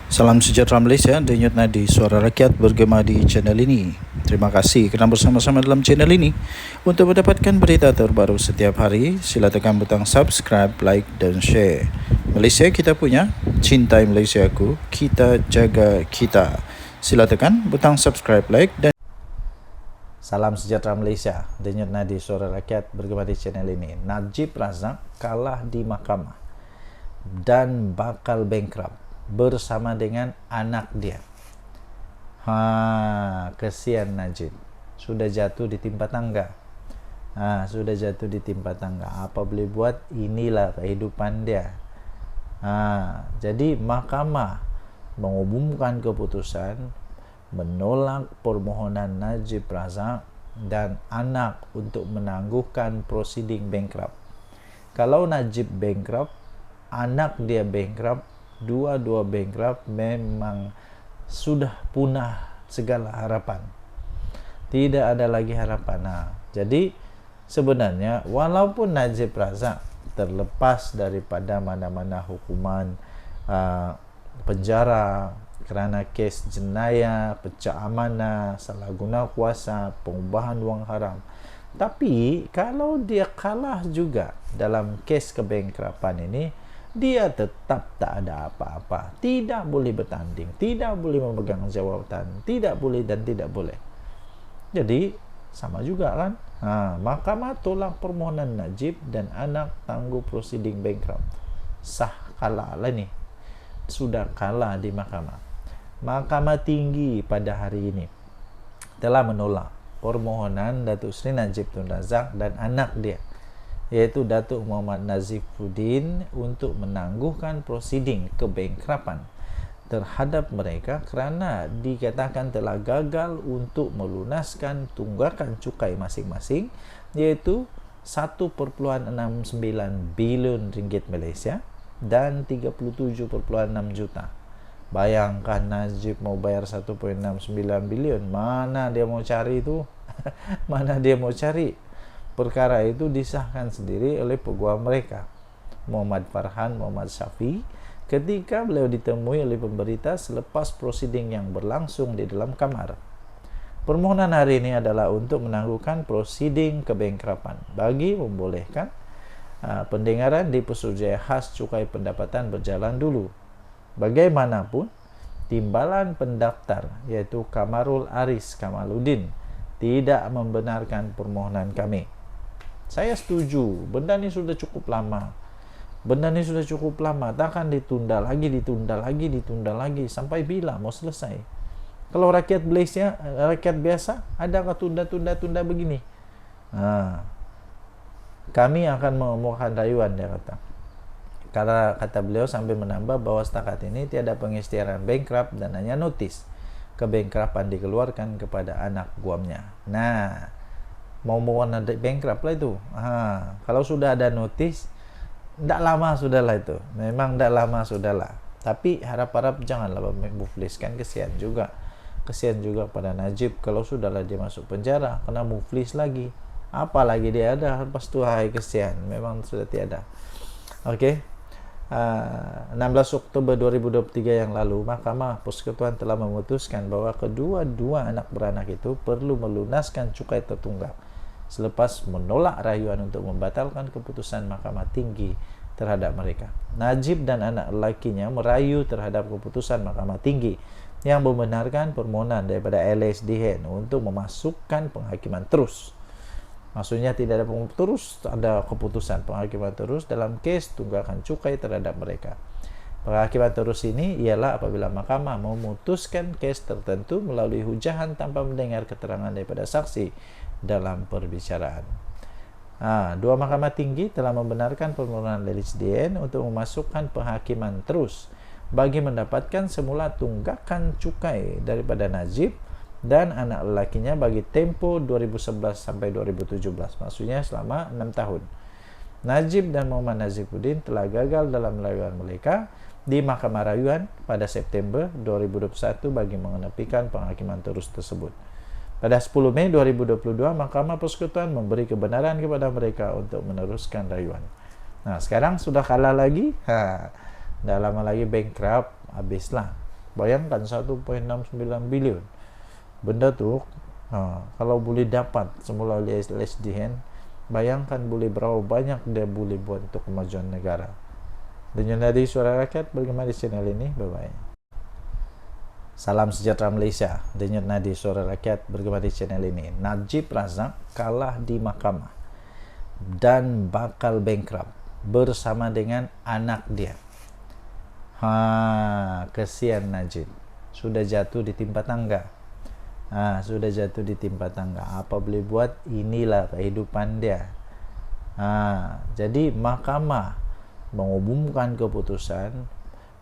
Salam sejahtera Malaysia, denyut nadi suara rakyat bergema di channel ini. Terima kasih kerana bersama-sama dalam channel ini. Untuk mendapatkan berita terbaru setiap hari, sila tekan butang subscribe, like dan share. Malaysia kita punya, cintai Malaysia aku, kita jaga kita. Sila tekan butang subscribe, like dan Salam sejahtera Malaysia, denyut nadi suara rakyat bergema di channel ini. Najib Razak kalah di mahkamah dan bakal bankrupt bersama dengan anak dia. Kesian Najib. Sudah jatuh di timpa tangga. Sudah jatuh di timpa tangga. Apa boleh buat? Inilah kehidupan dia. Jadi mahkamah mengumumkan keputusan menolak permohonan Najib Razak dan anak untuk menangguhkan prosiding bankrupt. Kalau Najib bankrupt, anak dia bankrupt, dua-dua bankrupt, memang sudah punah segala harapan. Tidak ada lagi harapan. Jadi sebenarnya walaupun Najib Razak terlepas daripada mana-mana hukuman penjara kerana kes jenayah, pecah amanah, salah guna kuasa, pengubahan wang haram, tapi kalau dia kalah juga dalam kes kebankrupan ini, dia tetap tak ada apa-apa, tidak boleh bertanding, tidak boleh memegang jawatan, tidak boleh dan tidak boleh. Jadi sama juga kan. Mahkamah tolak permohonan Najib dan anak tangguh prosiding bankrupt. Sah, kalah lah ni. Sudah kalah di mahkamah. Mahkamah tinggi pada hari ini telah menolak permohonan Datuk Seri Najib Tun Razak dan anak dia, iaitu Datuk Muhammad Nazifuddin, untuk menangguhkan prosiding kebankrupan terhadap mereka kerana dikatakan telah gagal untuk melunaskan tunggakan cukai masing-masing, iaitu 1.69 bilion ringgit Malaysia dan 37.6 juta. Bayangkan Najib mau bayar 1.69 bilion, mana dia mau cari itu? Mana dia mau cari? Perkara itu disahkan sendiri oleh peguam mereka, Muhammad Farhan Muhammad Syafi, ketika beliau ditemui oleh pemberita selepas prosiding yang berlangsung di dalam kamar. Permohonan hari ini adalah untuk menangguhkan prosiding kebankrupan bagi membolehkan pendengaran di Pesuruhjaya Khas Cukai Pendapatan berjalan dulu. Bagaimanapun, timbalan pendaftar iaitu Kamarul Aris Kamaluddin tidak membenarkan permohonan kami. Saya setuju, benda ni sudah cukup lama. Takkan ditunda lagi. Sampai bila mau selesai? Kalau rakyat Malaysia, rakyat biasa, adakah tunda begini? Kami akan mengemukakan rayuan, dia kata. Karena kata beliau sambil menambah bahawa setakat ini tiada pengisytiharan bankrupt dan hanya notis kebankrupan dikeluarkan kepada anak guamnya. Mau bankrupt lah itu. Kalau sudah ada notis, tidak lama sudahlah itu. Memang tidak lama sudahlah. Tapi harap-harap janganlah mufliskan. Kesian juga pada Najib kalau sudahlah dia masuk penjara, kena muflis lagi. Apalagi dia ada lepas tu, kesian. Memang sudah tiada. Okey. 16 Oktober 2023 yang lalu, Mahkamah Persekutuan telah memutuskan bahawa kedua-dua anak beranak itu perlu melunaskan cukai tertunggak selepas menolak rayuan untuk membatalkan keputusan Mahkamah Tinggi terhadap mereka. Najib dan anak lelakinya merayu terhadap keputusan Mahkamah Tinggi yang membenarkan permohonan daripada LSDN untuk memasukkan penghakiman terus. Maksudnya tidak ada terus, ada keputusan penghakiman terus dalam kes tunggakan cukai terhadap mereka. Penghakiman terus ini ialah apabila mahkamah memutuskan kes tertentu melalui hujahan tanpa mendengar keterangan daripada saksi dalam perbicaraan. Dua mahkamah tinggi telah membenarkan permohonan LSDN untuk memasukkan penghakiman terus bagi mendapatkan semula tunggakan cukai daripada Najib dan anak lelakinya bagi tempoh 2011 sampai 2017, maksudnya selama 6 tahun. Najib dan Muhammad Nazifuddin telah gagal dalam rayuan mereka di Mahkamah Rayuan pada September 2021 bagi mengenepikan penghakiman terus tersebut. Pada 10 Mei 2022, Mahkamah Persekutuan memberi kebenaran kepada mereka untuk meneruskan rayuan. Sekarang sudah kalah lagi, dah lama lagi bankrupt, habislah. Bayangkan 1,69 bilion. Benda tuh kalau boleh dapat semula oleh LSDN, bayangkan boleh berapa banyak dia boleh buat untuk kemajuan negara. Dan dari Suara Rakyat, bagaimana di channel ini? Bye-bye. Salam sejahtera Malaysia. Denyut nadi Suara Rakyat bergema di channel ini. Najib Razak kalah di mahkamah dan bakal bankrupt bersama dengan anak dia. Kesian Najib. Sudah jatuh di timpa tangga. Sudah jatuh di timpa tangga. Apa boleh buat? Inilah kehidupan dia. Jadi mahkamah mengumumkan keputusan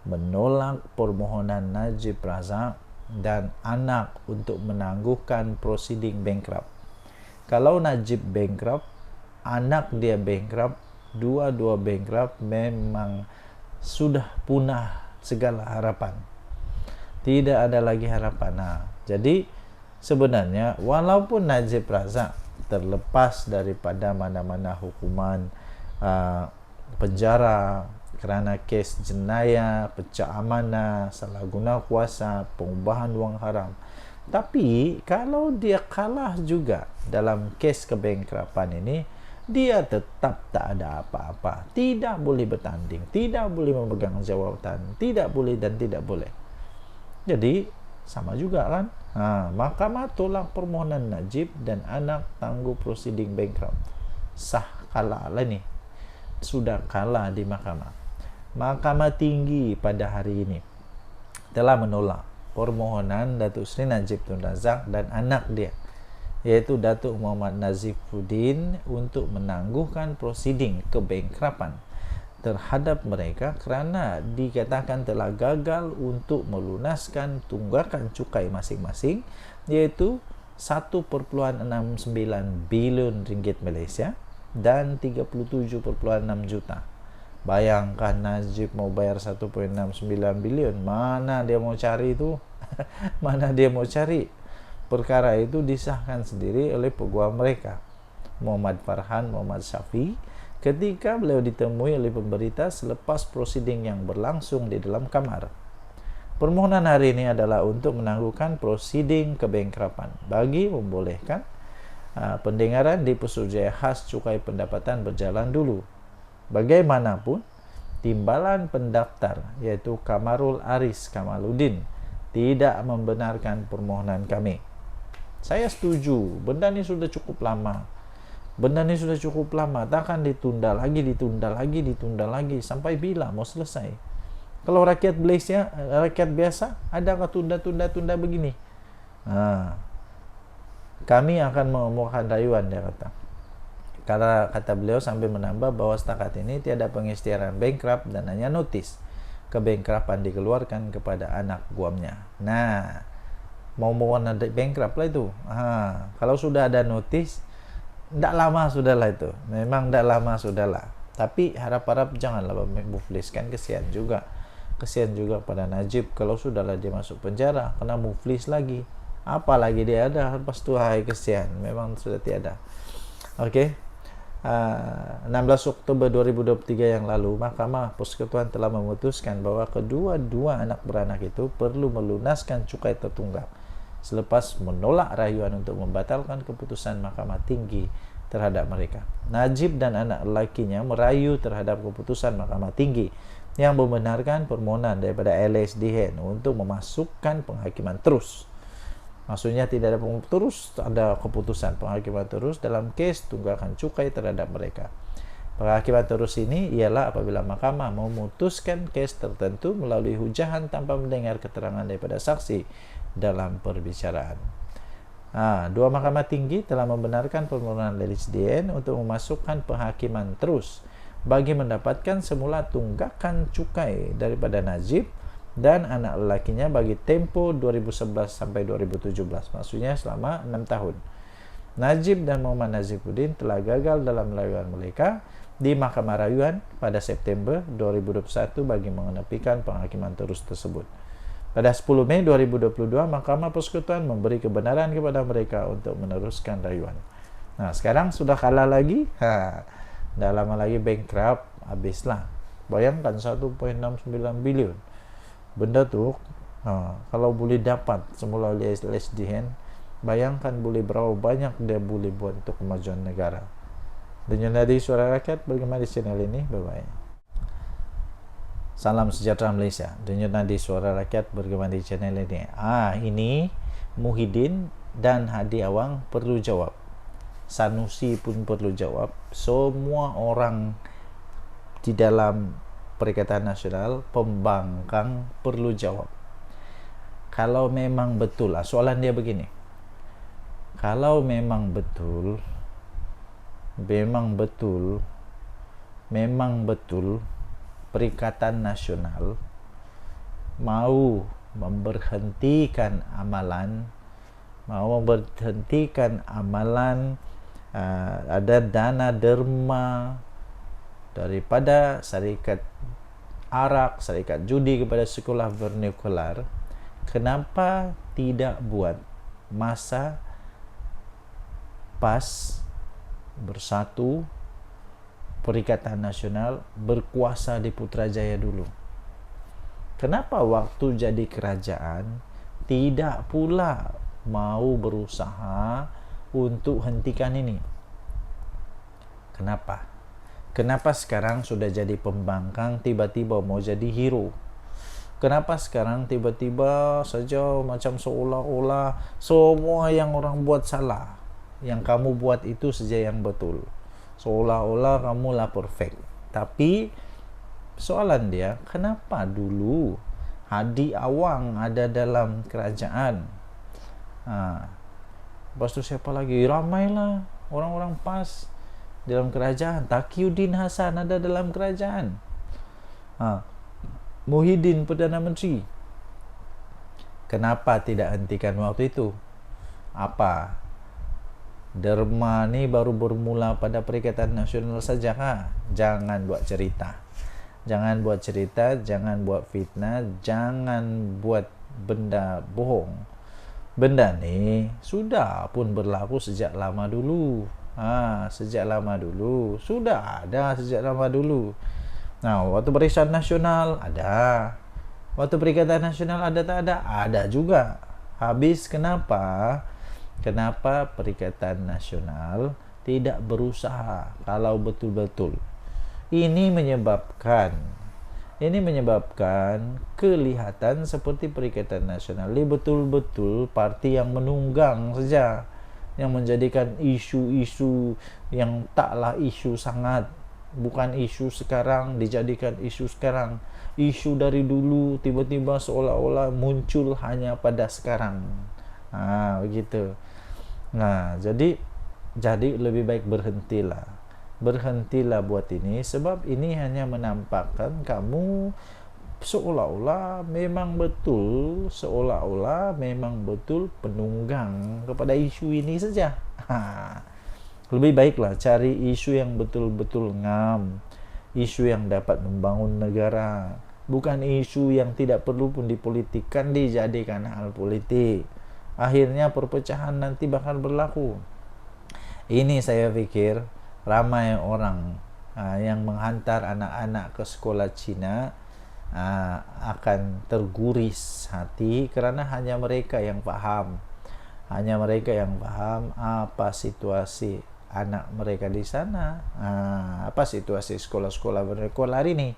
menolak permohonan Najib Razak dan anak untuk menangguhkan prosiding bankrupt. Kalau Najib bankrupt, anak dia bankrupt, dua-dua bankrupt, memang sudah punah segala harapan. Tidak ada lagi harapan. Jadi sebenarnya walaupun Najib Razak terlepas daripada mana-mana hukuman penjara kerana kes jenayah, pecah amanah, salah guna kuasa, pengubahan wang haram, tapi kalau dia kalah juga dalam kes kebankrapan ini, dia tetap tak ada apa-apa, tidak boleh bertanding, tidak boleh memegang jawatan, tidak boleh dan tidak boleh. Jadi sama juga kan. Mahkamah tolak permohonan Najib dan anak tangguh prosiding bankrupt. Sah, kalah lah ni. Sudah kalah di mahkamah. Mahkamah Tinggi pada hari ini telah menolak permohonan Datuk Seri Najib Tun Razak dan anak dia, yaitu Datuk Muhammad Nazifuddin, untuk menangguhkan prosiding kebankrapan terhadap mereka kerana dikatakan telah gagal untuk melunaskan tunggakan cukai masing-masing, iaitu 1.69 bilion ringgit Malaysia dan 37.6 juta. Bayangkan Najib mau bayar 1.69 bilion, mana dia mau cari itu? Mana dia mau cari? Perkara itu disahkan sendiri oleh peguam mereka, Muhammad Farhan Muhammad Syafi, ketika beliau ditemui oleh pemberita selepas prosiding yang berlangsung di dalam kamar. Permohonan hari ini adalah untuk menangguhkan prosiding kebankrapan bagi membolehkan pendengaran di Pesuruhjaya Khas Cukai Pendapatan berjalan dulu. Bagaimanapun, timbalan pendaftar iaitu Kamarul Aris Kamaluddin tidak membenarkan permohonan kami. Saya setuju, benda ni sudah cukup lama. Takkan ditunda lagi. Sampai bila mau selesai? Kalau rakyat Malaysia, rakyat biasa, adakah tunda begini? Kami akan mengemukakan rayuan, dia kata. Karena kata beliau sambil menambah bahawa setakat ini tiada pengisytiharan bankrupt dan hanya notis kebankrapan dikeluarkan kepada anak guamnya. Mau ada bankrupt lah itu. Kalau sudah ada notis, tidak lama sudahlah itu. Memang tidak lama sudahlah. Tapi harap-harap janganlah muflis, kan kesian juga. Kesian juga pada Najib kalau sudahlah dia masuk penjara, kena muflis lagi. Apalagi dia ada, lepas tu kesian. Memang sudah tiada. Okey. 16 Oktober 2023 yang lalu, Mahkamah Persekutuan telah memutuskan bahawa kedua-dua anak beranak itu perlu melunaskan cukai tertunggak selepas menolak rayuan untuk membatalkan keputusan Mahkamah Tinggi terhadap mereka. Najib dan anak lelakinya merayu terhadap keputusan Mahkamah Tinggi yang membenarkan permohonan daripada LSDN untuk memasukkan penghakiman terus. Maksudnya tidak ada keputusan penghakiman terus dalam kes tunggakan cukai terhadap mereka. Penghakiman terus ini ialah apabila mahkamah memutuskan kes tertentu melalui hujahan tanpa mendengar keterangan daripada saksi dalam perbicaraan. Dua mahkamah tinggi telah membenarkan permohonan LSDN untuk memasukkan penghakiman terus bagi mendapatkan semula tunggakan cukai daripada Najib dan anak lelakinya bagi tempoh 2011 sampai 2017, maksudnya selama 6 tahun. Najib dan Muhammad Nazifuddin telah gagal dalam rayuan mereka di Mahkamah Rayuan pada September 2021 bagi mengenepikan penghakiman terus tersebut. Pada 10 Mei 2022, Mahkamah Persekutuan memberi kebenaran kepada mereka untuk meneruskan rayuan. Sekarang sudah kalah lagi, dah lama lagi bankrupt, habislah. Bayangkan 1.69 bilion. Benda tu Kalau boleh dapat semula LSDN, bayangkan boleh berapa banyak dia boleh buat untuk kemajuan negara. Dengan dari Suara Rakyat bergema di channel ini. Bye bye. Salam sejahtera Malaysia. Denyut nadi Suara Rakyat bergema di channel ini. Ini Muhyiddin dan Hadi Awang perlu jawab. Sanusi pun perlu jawab. Semua orang di dalam Perikatan Nasional, pembangkang perlu jawab. Kalau memang betul, soalan dia begini. Kalau memang betul Perikatan Nasional mau memberhentikan amalan ada dana derma daripada syarikat arak, syarikat judi kepada sekolah vernikular, kenapa tidak buat masa PAS bersatu Perikatan Nasional berkuasa di Putrajaya dulu? Kenapa waktu jadi kerajaan tidak pula mau berusaha untuk hentikan ini? Kenapa sekarang sudah jadi pembangkang tiba-tiba mau jadi hero? Kenapa sekarang tiba-tiba saja macam seolah-olah semua yang orang buat salah, yang kamu buat itu saja yang betul, seolah-olah kamulah perfect? Tapi soalan dia, kenapa dulu Hadi Awang ada dalam kerajaan? Lepas tu siapa lagi? Ramailah orang-orang PAS dalam kerajaan. Taqiyuddin Hasan ada dalam kerajaan. Muhyiddin Perdana Menteri. Kenapa tidak hentikan waktu itu? Apa? Derma ni baru bermula pada Perikatan Nasional saja kah? Jangan buat cerita, jangan buat fitnah, jangan buat benda bohong. Benda ni sudah pun berlaku sejak lama dulu. Sudah ada sejak lama dulu. Waktu Barisan Nasional ada, waktu Perikatan Nasional ada tak ada? Ada juga. Habis kenapa Perikatan Nasional tidak berusaha kalau betul-betul? Ini menyebabkan kelihatan seperti Perikatan Nasional ini betul-betul parti yang menunggang saja, yang menjadikan isu-isu yang taklah isu sangat, bukan isu sekarang dijadikan isu sekarang. Isu dari dulu tiba-tiba seolah-olah muncul hanya pada sekarang. Begitu. Jadi lebih baik berhentilah buat ini, sebab ini hanya menampakkan kamu seolah-olah memang betul penunggang kepada isu ini saja. Lebih baiklah cari isu yang betul-betul ngam, isu yang dapat membangun negara, bukan isu yang tidak perlu pun dipolitikkan, dijadikan hal politik. Akhirnya perpecahan nanti bakal berlaku. Ini saya pikir ramai orang yang menghantar anak-anak ke sekolah Cina akan terguris hati, kerana hanya mereka yang faham apa situasi anak mereka di sana, apa situasi sekolah-sekolah vernikular ini.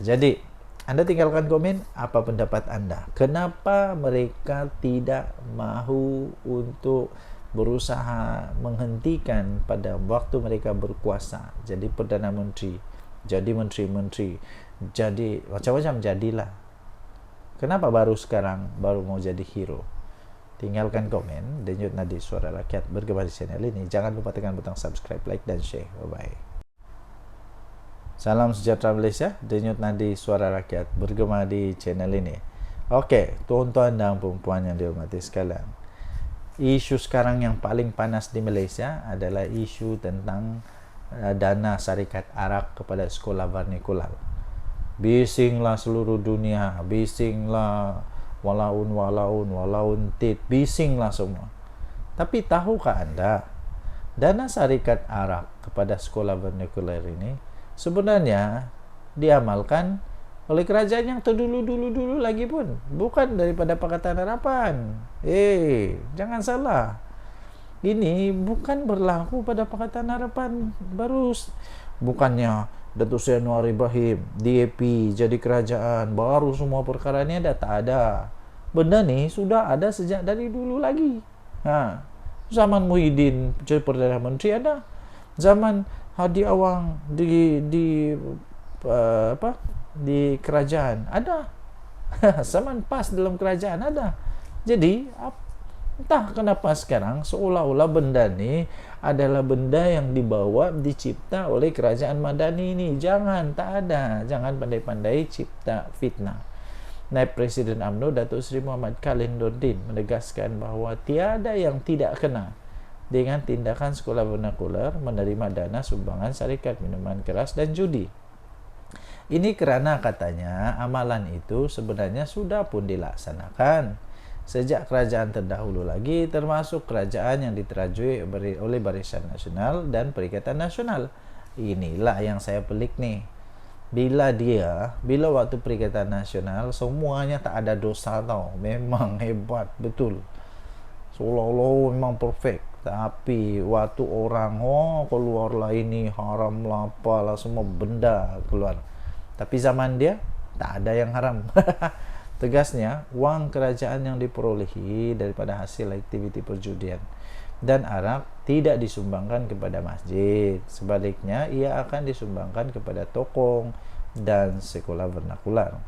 Jadi Anda tinggalkan komen apa pendapat Anda. Kenapa mereka tidak mahu untuk berusaha menghentikan pada waktu mereka berkuasa, jadi Perdana Menteri, jadi menteri-menteri, jadi macam-macam jadilah. Kenapa baru sekarang baru mau jadi hero? Tinggalkan komen. Denyut nadi Suara Rakyat bergema di channel ini. Jangan lupa tekan butang subscribe, like dan share. Bye bye. Salam sejahtera Malaysia. Denyut nadi Suara Rakyat bergema di channel ini. Okey, tuan-tuan dan puan-puan yang dihormati sekalian, isu sekarang yang paling panas di Malaysia adalah isu tentang dana syarikat arak kepada sekolah vernikular. Bisinglah seluruh dunia, bisinglah walaun tit, bisinglah semua. Tapi tahukah Anda, dana syarikat arak kepada sekolah vernikular ini sebenarnya diamalkan oleh kerajaan yang terdulu-dulu lagi pun, bukan daripada Pakatan Harapan. Jangan salah. Ini bukan berlaku pada Pakatan Harapan baru. Bukannya Datuk Seri Anwar Ibrahim DAP jadi kerajaan baru semua perkara ni ada, tak ada. Benda ni sudah ada sejak dari dulu lagi. Zaman Muhyiddin jadi Perdana Menteri ada. Zaman Hadi Awang di kerajaan ada. Zaman PAS dalam kerajaan ada. Jadi entah kenapa sekarang seolah-olah benda ni adalah benda yang dibawa, dicipta oleh kerajaan Madani ini. Jangan, tak ada. Jangan pandai-pandai cipta fitnah. Naib Presiden UMNO Datuk Seri Muhammad Khalil Nordin menegaskan bahawa tiada yang tidak kena dengan tindakan sekolah vernakular menerima dana sumbangan syarikat minuman keras dan judi. Ini kerana katanya amalan itu sebenarnya sudah pun dilaksanakan sejak kerajaan terdahulu lagi, termasuk kerajaan yang diterajui oleh Barisan Nasional dan Perikatan Nasional. Inilah yang saya pelik nih. Bila waktu Perikatan Nasional semuanya tak ada dosa tau. Memang hebat betul. Seolah-olah memang perfect. Tapi waktu orang keluarlah ini haram lah apalah, semua benda keluar. Tapi zaman dia tak ada yang haram. Tegasnya, wang kerajaan yang diperolehi daripada hasil aktiviti perjudian dan arak tidak disumbangkan kepada masjid. Sebaliknya, ia akan disumbangkan kepada tokong dan sekolah vernakular.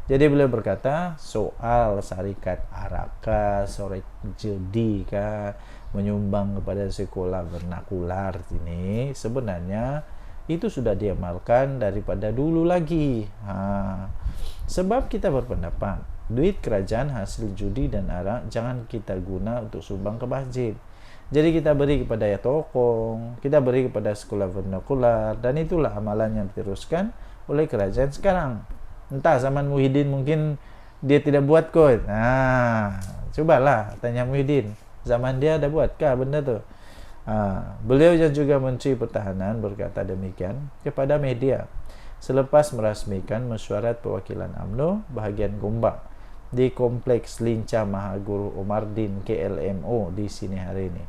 Jadi beliau berkata, soal syarikat arak kah, syarikat judi kah, menyumbang kepada sekolah vernakular ini sebenarnya itu sudah diamalkan daripada dulu lagi. Sebab kita berpendapat duit kerajaan hasil judi dan arak jangan kita guna untuk sumbang ke masjid. Jadi kita beri kepada tokong, kita beri kepada sekolah vernakular, dan itulah amalan yang diteruskan oleh kerajaan sekarang. Entah zaman Muhyiddin mungkin dia tidak buat kot. Cobalah tanya Muhyiddin, zaman dia ada buatkah benda tu? Beliau yang juga Menteri Pertahanan berkata demikian kepada media selepas merasmikan mesyuarat perwakilan UMNO bahagian Gombak di Kompleks Lincah Mahaguru Omardin KLMO di sini hari ini.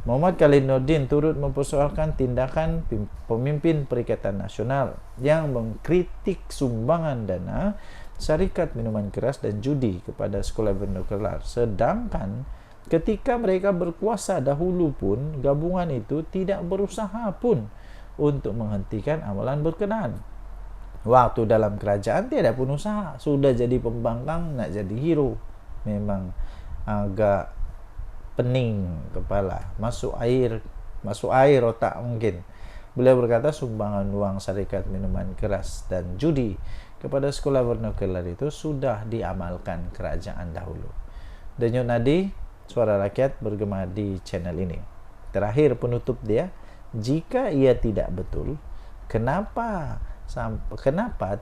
Muhammad Khalil Nordin turut mempersoalkan tindakan pemimpin Perikatan Nasional yang mengkritik sumbangan dana syarikat minuman keras dan judi kepada sekolah vernakular, sedangkan ketika mereka berkuasa dahulu pun gabungan itu tidak berusaha pun untuk menghentikan amalan berkenaan. Waktu dalam kerajaan tiada pun usaha, sudah jadi pembangkang nak jadi hero. Memang agak pening kepala, masuk air otak mungkin. Beliau berkata sumbangan wang syarikat minuman keras dan judi kepada sekolah vernakular itu sudah diamalkan kerajaan dahulu. Denyut nadi Suara Rakyat bergema di channel ini. Terakhir penutup dia, jika ia tidak betul, kenapa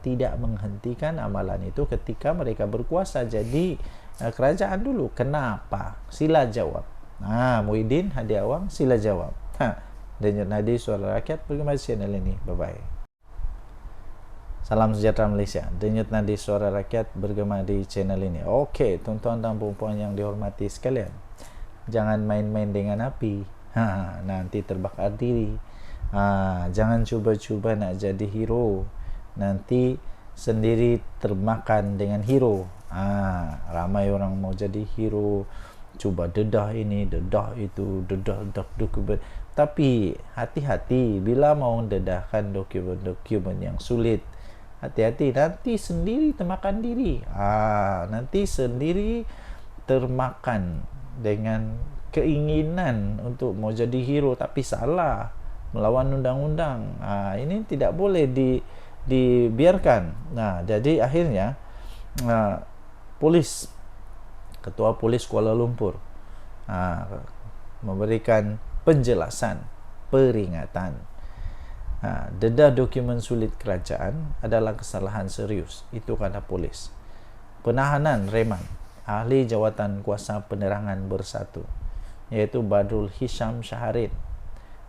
tidak menghentikan amalan itu ketika mereka berkuasa jadi kerajaan dulu? Kenapa? Sila jawab. Muhyiddin, Hadi Awang, sila jawab. Denyut nadi Suara Rakyat bergema di channel ini. Bye bye. Salam sejahtera Malaysia. Denyut nadi Suara Rakyat bergema di channel ini. Okey, tuan-tuan dan puan-puan yang dihormati sekalian, jangan main-main dengan api. Nanti terbakar diri. Jangan cuba-cuba nak jadi hero, nanti sendiri termakan dengan hero. Ramai orang mau jadi hero, cuba dedah ini, dedah itu, dedah dokumen. Tapi hati-hati bila mau dedahkan dokumen yang sulit. Hati-hati, nanti sendiri termakan diri. Nanti sendiri termakan dengan keinginan untuk mau jadi hero tapi salah, melawan undang-undang. Ini tidak boleh dibiarkan. Jadi akhirnya Ketua Polis Kuala Lumpur memberikan penjelasan, peringatan. Dedah dokumen sulit kerajaan adalah kesalahan serius. Itu kata polis. Penahanan reman ahli jawatan kuasa penerangan bersatu, iaitu Badrul Hisham Syaharin,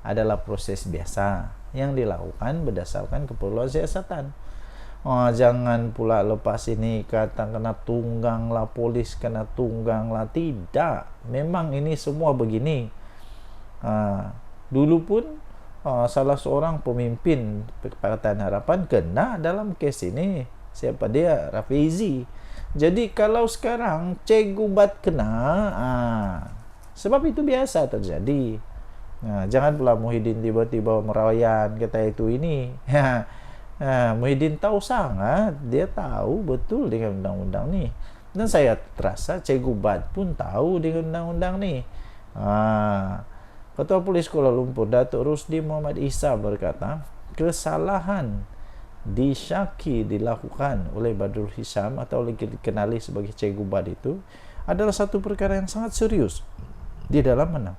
adalah proses biasa yang dilakukan berdasarkan keperluan siasatan. Jangan pula lepas ini kata kena tunggang lah, polis kena tunggang lah. Tidak, memang ini semua begini. Dulu pun salah seorang pemimpin Pakatan Harapan kena dalam kes ini. Siapa dia? Rafizi. Jadi kalau sekarang Cikgu Bat kena, sebab itu biasa terjadi. Jangan pula Muhyiddin tiba-tiba merayan kata itu ini. Muhyiddin tahu sangat, dia tahu betul dengan undang-undang ni. Dan saya terasa Cikgu Bat pun tahu dengan undang-undang ni. Ketua Polis Kuala Lumpur Datuk Rusdi Muhammad Isa berkata, kesalahan disyaki dilakukan oleh Badrul Hisham atau dikenali sebagai Cikgu Bat itu adalah satu perkara yang sangat serius di dalam mana?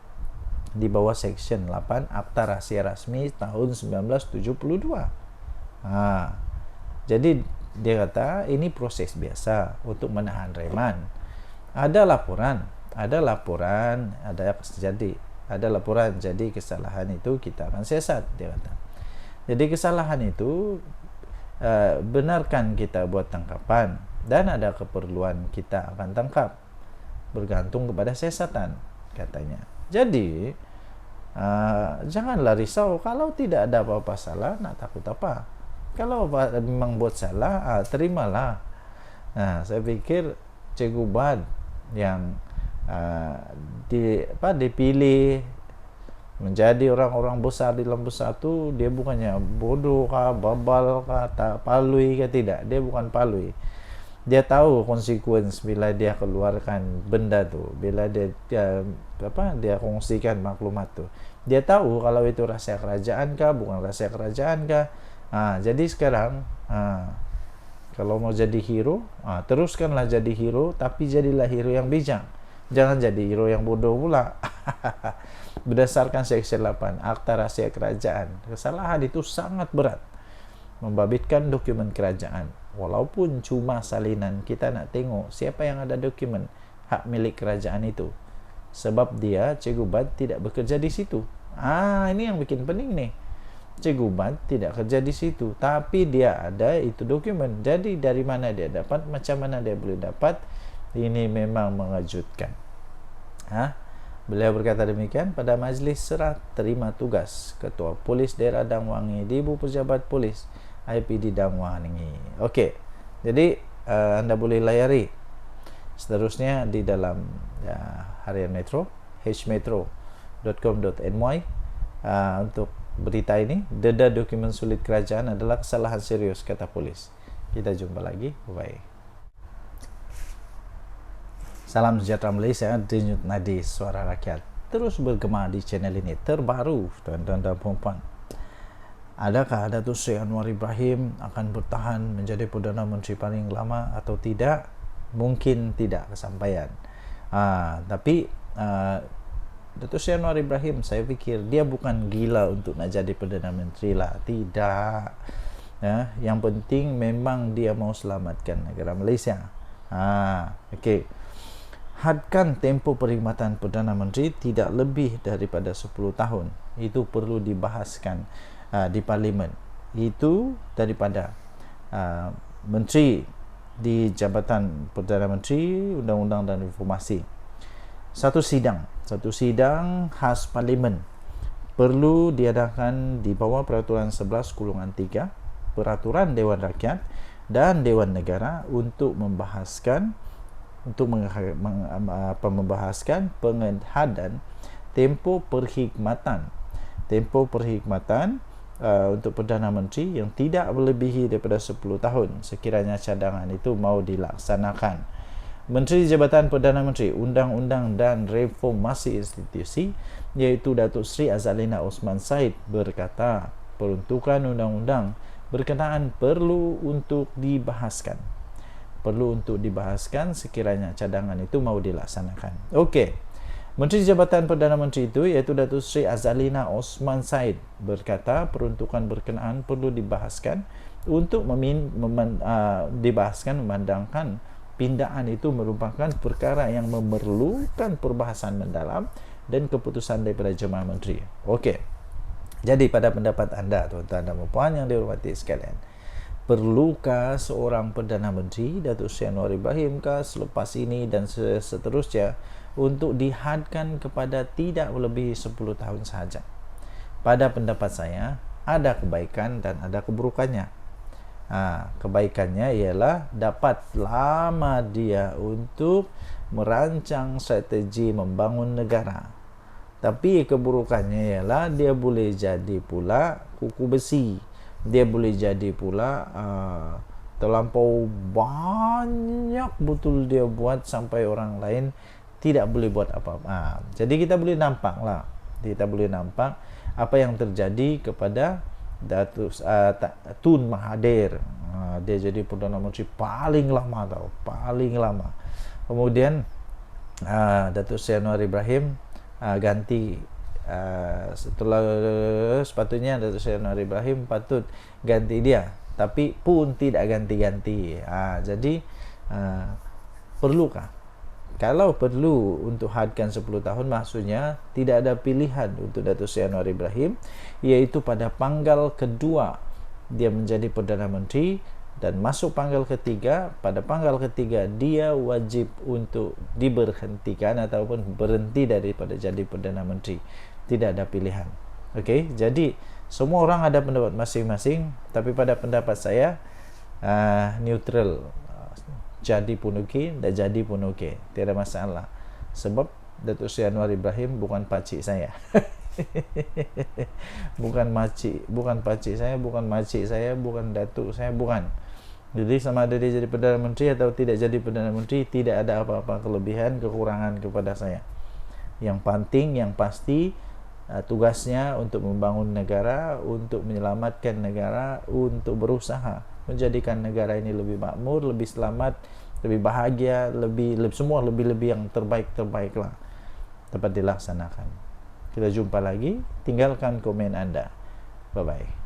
Di bawah Seksyen 8 Akta Rahsia Rasmi tahun 1972. Jadi dia kata ini proses biasa untuk menahan reman. Ada laporan, ada laporan jadi kesalahan itu kita akan siasat, dia kata. Jadi kesalahan itu benarkan kita buat tangkapan dan ada keperluan kita akan tangkap bergantung kepada siasatan, katanya. Jadi janganlah risau kalau tidak ada apa-apa salah, nak takut apa. Kalau memang buat salah, terimalah. Saya pikir Cikgu Bat yang dipilih menjadi orang-orang besar di dalam bersatu, dia bukannya bodoh kah, babal kah, tak palui kah, tidak. Dia bukan palui. Dia tahu konsekuensi bila dia keluarkan benda tu, bila dia kongsikan maklumat tu. Dia tahu kalau itu rahsia kerajaan kah, bukan rahsia kerajaan kah. Jadi sekarang kalau mau jadi hero, teruskanlah jadi hero, tapi jadilah hero yang bijak. Jangan jadi hero yang bodoh pula. Berdasarkan Seksyen 8 Akta Rahsia Kerajaan, kesalahan itu sangat berat. Membabitkan dokumen kerajaan, walaupun cuma salinan, kita nak tengok siapa yang ada dokumen hak milik kerajaan itu. Sebab dia, Cikgu Bat, tidak bekerja di situ. Ini yang bikin pening nih. Cikgu Bat tidak kerja di situ, tapi dia ada itu dokumen. Jadi dari mana dia dapat, macam mana dia boleh dapat? Ini memang mengejutkan. Beliau berkata demikian pada majlis serah terima tugas Ketua Polis Daerah Dang Wangi di Ibu Pejabat Polis IPD Dang Wangi. Okey, jadi anda boleh layari seterusnya di dalam Harian Metro, hmetro.com.my untuk berita ini. Deda dokumen sulit kerajaan adalah kesalahan serius, kata polis. Kita jumpa lagi. Bye. Salam sejahtera Malaysia, denyut nadi suara rakyat terus bergema di channel ini terbaru, tuan-tuan dan puan-puan. Adakah Datuk Seri Anwar Ibrahim akan bertahan menjadi Perdana Menteri paling lama atau tidak? Mungkin tidak kesampaian. Tapi Datuk Seri Anwar Ibrahim, saya fikir dia bukan gila untuk nak jadi Perdana Menteri lah. Tidak. Yang penting memang dia mau selamatkan negara Malaysia. Okey. Hadkan tempoh perkhidmatan Perdana Menteri tidak lebih daripada 10 tahun. Itu perlu dibahaskan di Parlimen. Itu daripada Menteri di Jabatan Perdana Menteri, Undang-Undang dan Informasi. Satu sidang khas Parlimen perlu diadakan di bawah Peraturan 11/3 Peraturan Dewan Rakyat dan Dewan Negara untuk membahaskan pengehadan tempoh perkhidmatan untuk Perdana Menteri yang tidak melebihi daripada 10 tahun sekiranya cadangan itu mau dilaksanakan. Menteri Jabatan Perdana Menteri, Undang-Undang dan Reformasi Institusi, iaitu Datuk Seri Azalina Osman Said berkata, peruntukan undang-undang berkenaan perlu untuk dibahaskan sekiranya cadangan itu mau dilaksanakan. Okey. Menteri Jabatan Perdana Menteri itu iaitu Datuk Seri Azalina Osman Said berkata peruntukan berkenaan perlu dibahaskan untuk memandangkan pindaan itu merupakan perkara yang memerlukan perbahasan mendalam dan keputusan daripada Jemaah Menteri. Okey. Jadi pada pendapat anda, tuan-tuan dan puan yang dihormati sekalian, Perlukah seorang Perdana Menteri, Datuk Seri Anwar Ibrahim kah selepas ini dan seterusnya untuk dihadkan kepada tidak melebihi 10 tahun sahaja? Pada pendapat saya, ada kebaikan dan ada keburukannya. Kebaikannya ialah dapat lama dia untuk merancang strategi membangun negara. Tapi keburukannya ialah dia boleh jadi pula kuku besi. Dia boleh jadi pula terlampau banyak betul dia buat sampai orang lain tidak boleh buat apa-apa. Jadi kita boleh nampak apa yang terjadi kepada Datuk Tun Mahathir. Dia jadi Perdana Menteri paling lama. Kemudian Datuk Seri Anwar Ibrahim ganti, setelah sepatutnya Datuk Seri Anwar Ibrahim patut ganti dia, tapi pun tidak ganti-ganti. Jadi perlukah? Kalau perlu untuk hadkan 10 tahun, maksudnya tidak ada pilihan untuk Datuk Seri Anwar Ibrahim, iaitu pada panggal kedua dia menjadi Perdana Menteri dan masuk panggal ketiga. Pada panggal ketiga dia wajib untuk diberhentikan ataupun berhenti daripada jadi Perdana Menteri. Tidak ada pilihan. Okey, jadi semua orang ada pendapat masing-masing, tapi pada pendapat saya neutral. Jadi pun okey, tak jadi pun okey, tiada masalah. Sebab Datuk Seri Anwar Ibrahim bukan pakcik saya. bukan pakcik saya, bukan makcik saya, bukan datuk saya, bukan. Jadi sama ada dia jadi Perdana Menteri atau tidak jadi Perdana Menteri, tidak ada apa-apa kelebihan kekurangan kepada saya. Yang penting, yang pasti, tugasnya untuk membangun negara, untuk menyelamatkan negara, untuk berusaha menjadikan negara ini lebih makmur, lebih selamat, lebih bahagia, lebih semua lebih yang terbaik-terbaiklah dapat dilaksanakan. Kita jumpa lagi. Tinggalkan komen Anda. Bye bye.